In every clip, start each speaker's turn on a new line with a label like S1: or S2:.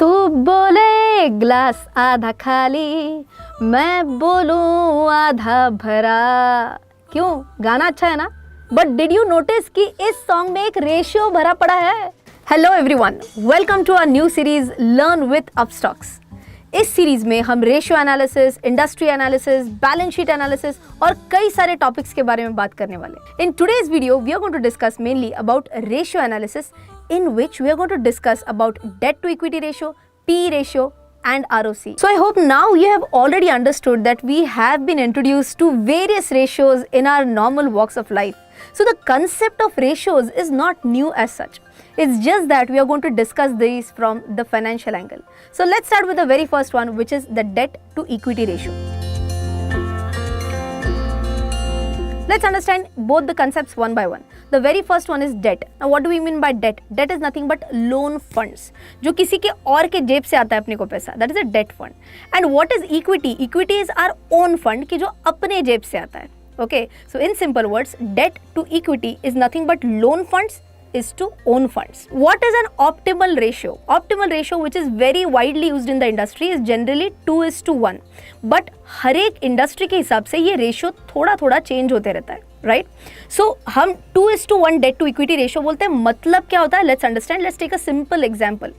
S1: तू बोले ग्लास आधा खाली, मैं बोलूं आधा भरा। क्यों, गाना अच्छा है ना? बट डिड यू नोटिस कि इस सॉन्ग में एक रेशियो भरा पड़ा है? Hello everyone, welcome to our new series learn with Upstox. इस सीरीज में हम ratio analysis, industry analysis, balance sheet analysis और कई सारे टॉपिक्स के बारे में बात करने वाले। In today's video we are going to discuss mainly about ratio analysis, in which we are going to discuss about debt to equity ratio, PE ratio and ROC. So I hope now you have already understood that we have been introduced to various ratios in our normal walks of life. So the concept of ratios is not new as such. It's just that we are going to discuss these from the financial angle. So let's start with the very first one, which is the debt to equity ratio. Let's understand both the concepts one by one. The very first one is debt. Now what do we mean by debt? Debt is nothing but loan funds. जो किसी के और के जेब से आता है अपने को पैसा, that is a debt fund. And what is equity? Equity is our own fund कि जो अपने जेब से आता है. Okay, so in simple words, debt to equity is nothing but loan funds is to own funds. What is an optimal ratio? Optimal ratio, which is very widely used in the industry, is generally 2:1. But हर एक industry के हिसाब से ये ratio थोड़ा थोड़ा change होते रहता है, राइट? सो हम 2:1 डेट टू इक्विटी रेशियो बोलते हैं। मतलब क्या होता है? Let's understand, let's take a simple example.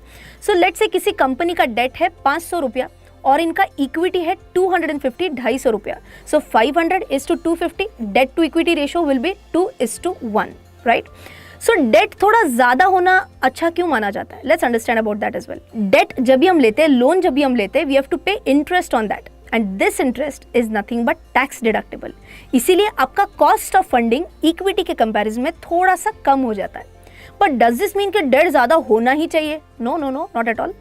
S1: So let's say किसी कंपनी का डेट है 500 रुपया और इनका इक्विटी है 250, 250 रुपया। सो 500:250, debt to equity ratio will be 2:1, right? So debt थोड़ा ज्यादा होना अच्छा क्यों माना जाता है? Let's understand about that as well. Debt जब भी हम लेते हैं, लोन जब भी हम लेते हैं, we have to pay interest on that and this interest is nothing but tax deductible. इसीलिए आपका कॉस्ट ऑफ फंडिंग इक्विटी के कंपैरिजन में थोड़ा सा कम हो जाता है। बट डज दिस मीन कि डेट ज्यादा होना ही चाहिए? No no no, not at all.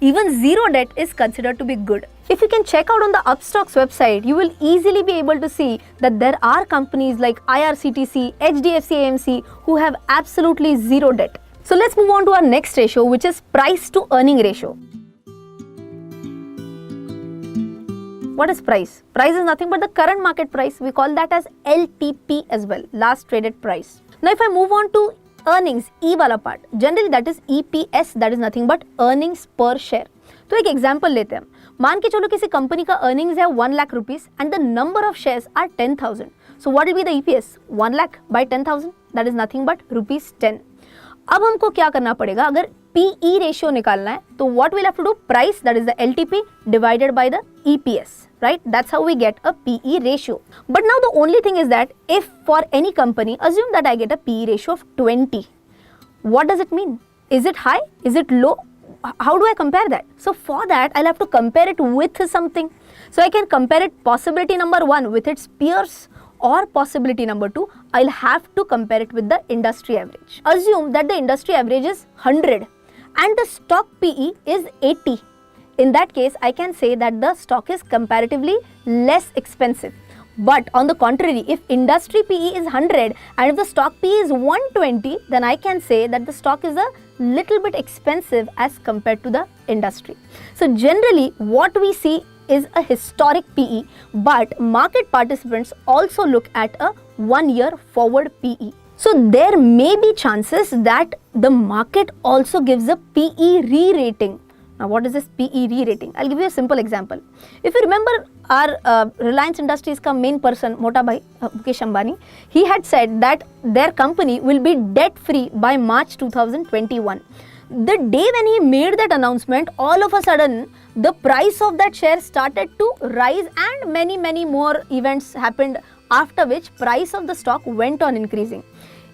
S1: Even zero debt is considered to be good. If you can check out on the Upstocks website, you will easily be able to see that there are companies like IRCTC, HDFC AMC who have absolutely zero debt. So let's move on to our next ratio, which is price to earning ratio. What is price? Price is nothing but the current market price. We call that as LTP as well, last traded price. Now if I move on to earnings, E वाला part, generally that is EPS, that is nothing but earnings per share. तो एक example लेते हैं हम। मान के चलो किसी कंपनी का अर्निंग्स है 1 lakh rupees and the number of shares are 10,000. So what will be the EPS? 1 lakh by 10,000, that is nothing but ₹10. अब हमको क्या करना पड़ेगा? अगर PE रेशियो निकालना है तो what will have to do? Price, that is the LTP divided by the EPS. Right? That's how we get a PE ratio. But now the only thing is that if for any company, assume that I get a PE ratio of 20. What does it mean? Is it high? Is it low? How do I compare that? So for that, I'll have to compare it with something. So I can compare it possibility number 1 with its peers, or possibility number 2, I'll have to compare it with the industry average. Assume that the industry average is 100 and the stock PE is 80. In that case, I can say that the stock is comparatively less expensive. But on the contrary, if industry PE is 100 and if the stock PE is 120, then I can say that the stock is a little bit expensive as compared to the industry. So generally, what we see is a historic PE, but market participants also look at a 1-year forward PE. So there may be chances that the market also gives a PE re-rating. Now what is this PE re-rating? I'll give you a simple example. If you remember our Reliance Industries ka main person, Mota Bhai, Mukesh Ambani, he had said that their company will be debt free by March 2021. The day when he made that announcement, all of a sudden the price of that share started to rise and many more events happened, after which price of the stock went on increasing.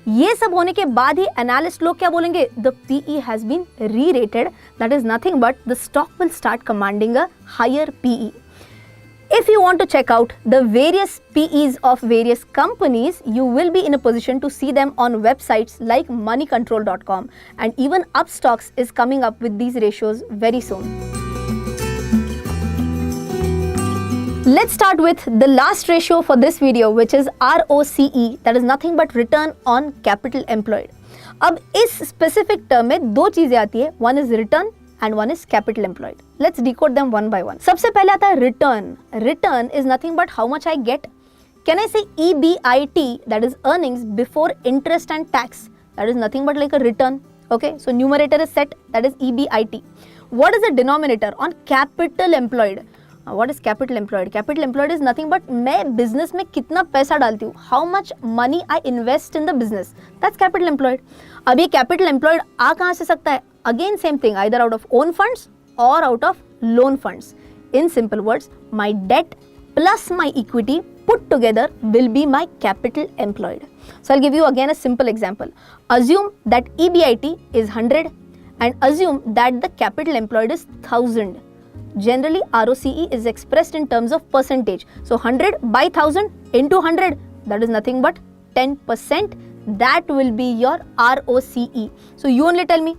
S1: ये सब होने के बाद ही analyst लोग क्या बोलेंगे? The PE has been re-rated, that is nothing but the stock will start commanding a higher PE. If you want to check out the various PEs of various companies, you will be in a position to see them on websites like moneycontrol.com, and even Upstocks is coming up with these ratios very soon. Let's start with the last ratio for this video, which is ROCE, that is nothing but return on capital employed. अब इस specific term में दो चीजें आती है, one is return and one is capital employed. Let's decode them one by one. सबसे पहले आता है return. Return is nothing but how much I get. Can I say EBIT, that is earnings before interest and tax? That is nothing but like a return. Okay, so numerator is set, that is EBIT. What is the denominator on capital employed? What is capital employed? Capital employed is nothing but मैं business में कितना पैसा डालती हूँ, how much money I invest in the business. That's capital employed. अब ये capital employed आ कहाँ से सकता है? Again same thing, either out of own funds or out of loan funds. In simple words, my debt plus my equity put together will be my capital employed. So I'll give you again a simple example. Assume that EBIT is 100 and assume that the capital employed is 1000. Generally, ROCE is expressed in terms of percentage. So 100 by 1000 into 100, that is nothing but 10%. That will be your ROCE. So you only tell me,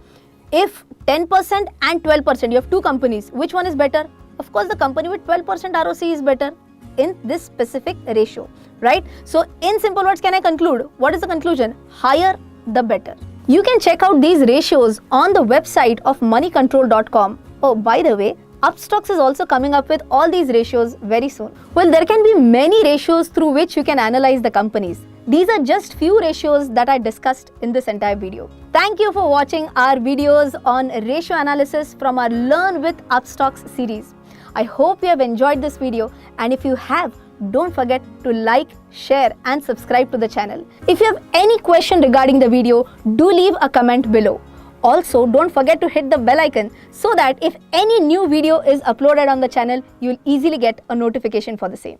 S1: if 10% and 12%, you have two companies, which one is better? Of course, the company with 12% ROCE is better in this specific ratio, right? So in simple words, can I conclude? What is the conclusion? Higher the better. You can check out these ratios on the website of moneycontrol.com. Oh, by the way, Upstox is also coming up with all these ratios very soon. Well, there can be many ratios through which you can analyze the companies. These are just few ratios that I discussed in this entire video. Thank you for watching our videos on ratio analysis from our Learn with Upstox series. I hope you have enjoyed this video, and if you have, don't forget to like, share and subscribe to the channel. If you have any question regarding the video, do leave a comment below. Also, don't forget to hit the bell icon so that if any new video is uploaded on the channel, you'll easily get a notification for the same.